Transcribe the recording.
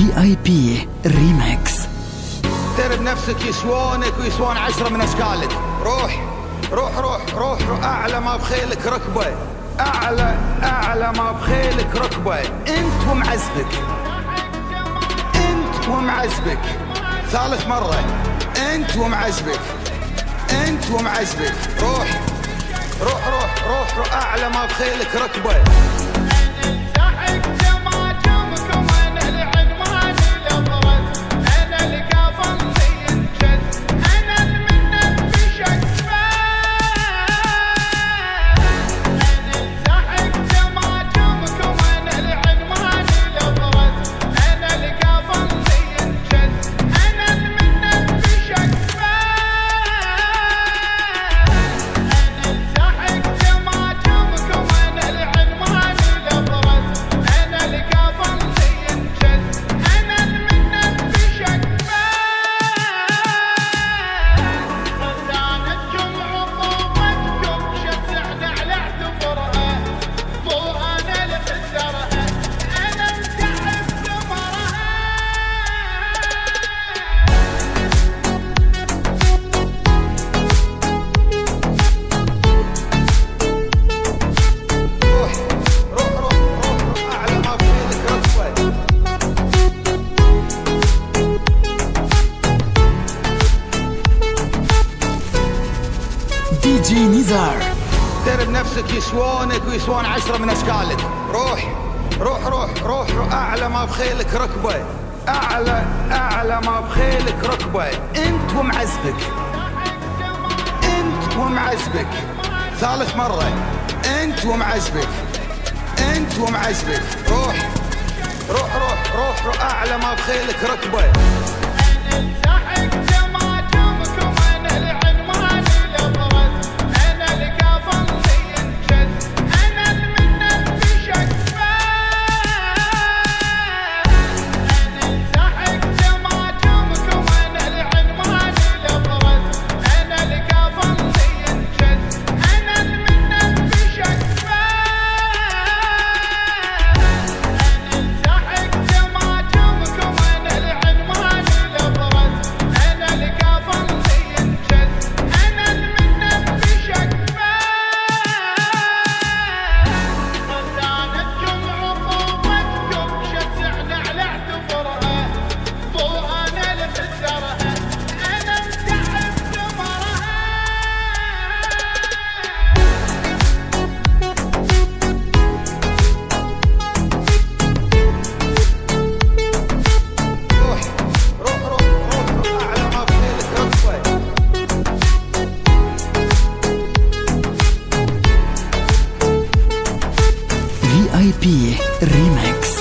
VIP ريميكس. دير بنفسك يسوونك ويسوون 10 من اشكالك. روح روح روح روح, روح اعلى ما بخيلك ركبه، اعلى ما بخيلك ركبه. انت ومعزبك، انت ومعزبك. ثالث مره، انت ومعزبك، انت ومعزبك. روح روح روح روح, روح اعلى ما بخيلك ركبه. دي جي نزار. دير بنفسك يسوونك ويسوون 10 من اشكالك. روح روح روح روح, روح اعلى ما بخيلك ركبه، اعلى ما بخيلك ركبه. انت ومعزبك، انت ومعزبك. ثالث مره، انت ومعزبك، انت ومعزبك. روح روح روح روح, روح اعلى ما بخيلك ركبه. VIP ريميكس.